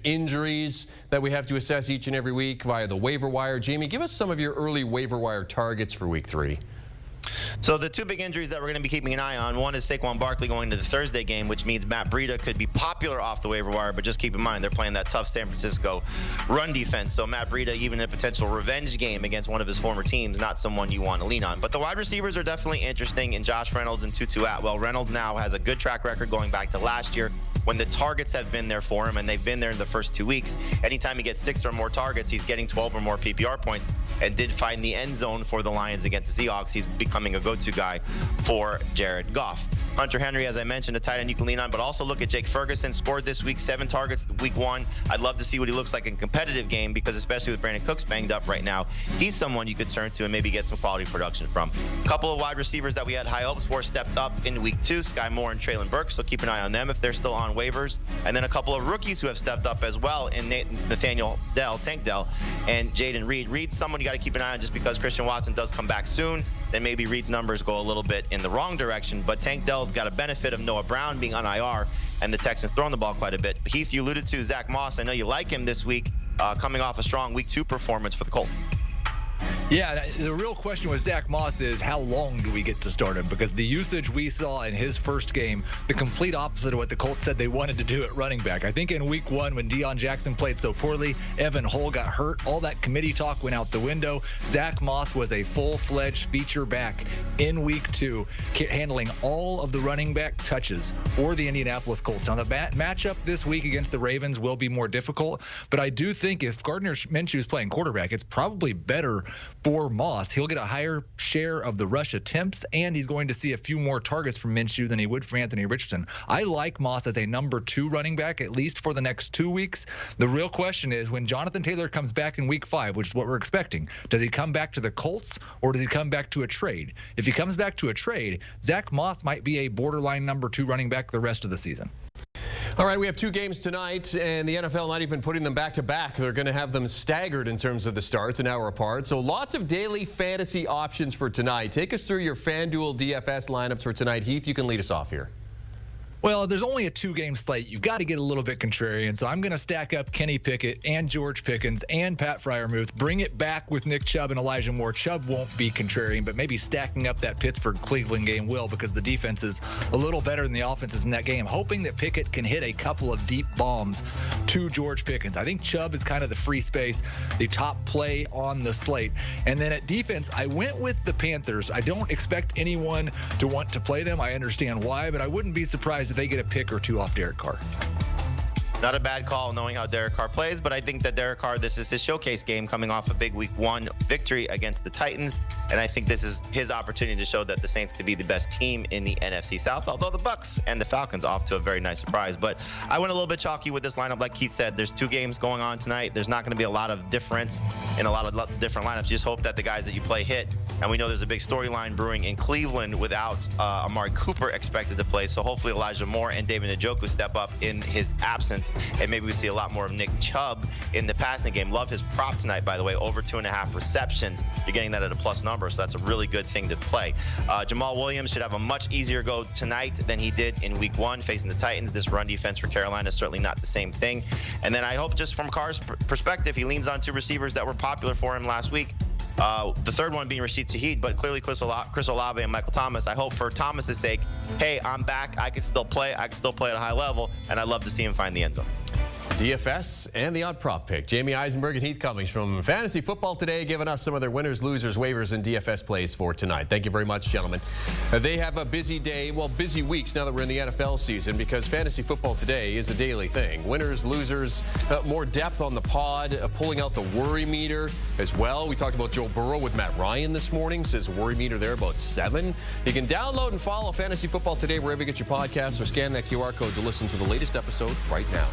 Injuries that we have to assess each and every week via the waiver wire. Jamey, give us some of your early waiver wire targets for week 3. So the two big injuries that we're going to be keeping an eye on, one is Saquon Barkley going to the Thursday game, which means Matt Breida could be popular off the waiver wire, but just keep in mind they're playing that tough San Francisco run defense. So Matt Breida, even in a potential revenge game against one of his former teams, not someone you want to lean on. But the wide receivers are definitely interesting in Josh Reynolds and Tutu Atwell. Reynolds now has a good track record going back to last year when the targets have been there for him, and they've been there in the first 2 weeks. Anytime he gets 6 or more targets, he's getting 12 or more PPR points, and did find the end zone for the Lions against the Seahawks. He's becoming a go-to guy for Jared Goff. Hunter Henry, as I mentioned, a tight end you can lean on, but also look at Jake Ferguson. Scored this week, 7 targets week 1. I'd love to see what he looks like in a competitive game, because especially with Brandon Cooks banged up right now, he's someone you could turn to and maybe get some quality production from. A couple of wide receivers that we had high hopes for stepped up in week 2, Sky Moore and Traylon Burks, so keep an eye on them if they're still on waivers. And then a couple of rookies who have stepped up as well in Nathaniel Dell, Tank Dell, and Jayden Reed. Reed's someone you got to keep an eye on just because Christian Watson does come back soon. Then maybe Reed's numbers go a little bit in the wrong direction, but Tank Dell's got a benefit of Noah Brown being on IR and the Texans throwing the ball quite a bit. Heath, you alluded to Zack Moss. I know you like him this week, coming off a strong week 2 performance for the Colts. Yeah, the real question with Zack Moss is how long do we get to start him? Because the usage we saw in his first game, the complete opposite of what the Colts said they wanted to do at running back. I think in week 1 when Deion Jackson played so poorly, Evan Hull got hurt, all that committee talk went out the window. Zack Moss was a full-fledged feature back in week 2, handling all of the running back touches for the Indianapolis Colts. Now the matchup this week against the Ravens will be more difficult, but I do think if Gardner Minshew is playing quarterback, it's probably better for Moss. He'll get a higher share of the rush attempts, and he's going to see a few more targets from Minshew than he would from Anthony Richardson. I like Moss as a number 2 running back, at least for the next 2 weeks. The real question is when Jonathan Taylor comes back in week 5, which is what we're expecting, does he come back to the Colts or does he come back to a trade? If he comes back to a trade, Zack Moss might be a borderline number 2 running back the rest of the season. All right, we have 2 games tonight, and the NFL not even putting them back-to-back. They're going to have them staggered in terms of the starts, an hour apart. So lots of daily fantasy options for tonight. Take us through your FanDuel DFS lineups for tonight. Heath, you can lead us off here. Well, there's only a 2-game slate. You've got to get a little bit contrarian, so I'm going to stack up Kenny Pickett and George Pickens and Pat Freiermuth. Bring it back with Nick Chubb and Elijah Moore. Chubb won't be contrarian, but maybe stacking up that Pittsburgh-Cleveland game will, because the defense is a little better than the offenses in that game. Hoping that Pickett can hit a couple of deep bombs to George Pickens. I think Chubb is kind of the free space, the top play on the slate. And then at defense, I went with the Panthers. I don't expect anyone to want to play them. I understand why, but I wouldn't be surprised if they get a pick or 2 off Derek Carr. Not a bad call knowing how Derek Carr plays, but I think that Derek Carr, this is his showcase game coming off a big week 1 victory against the Titans, and I think this is his opportunity to show that the Saints could be the best team in the NFC South, although the Bucks and the Falcons off to a very nice surprise. But I went a little bit chalky with this lineup. Like Keith said, there's 2 games going on tonight. There's not going to be a lot of difference in a lot of different lineups. Just hope that the guys that you play hit. And we know there's a big storyline brewing in Cleveland without Amari Cooper expected to play. So hopefully Elijah Moore and David Njoku step up in his absence. And maybe we see a lot more of Nick Chubb in the passing game. Love his prop tonight, by the way, over 2.5 receptions. You're getting that at a plus number, so that's a really good thing to play. Jamal Williams should have a much easier go tonight than he did in week 1 facing the Titans. This run defense for Carolina is certainly not the same thing. And then I hope just from Carr's perspective, he leans on 2 receivers that were popular for him last week. The third one being Rashid Shaheed, but clearly Chris Olave and Michael Thomas. I hope for Thomas's sake, hey, I'm back. I can still play. I can still play at a high level, and I'd love to see him find the end zone. DFS and the odd prop pick. Jamey, Eisenberg, and Heath Cummings from Fantasy Football Today giving us some of their winners, losers, waivers, and DFS plays for tonight. Thank you very much, gentlemen. They have a busy day, well, busy weeks now that we're in the NFL season, because Fantasy Football Today is a daily thing. Winners, losers, more depth on the pod, pulling out the worry meter as well. We talked about Joe Burrow with Matt Ryan this morning. Says worry meter there about 7. You can download and follow Fantasy Football Today wherever you get your podcasts, or scan that QR code to listen to the latest episode right now.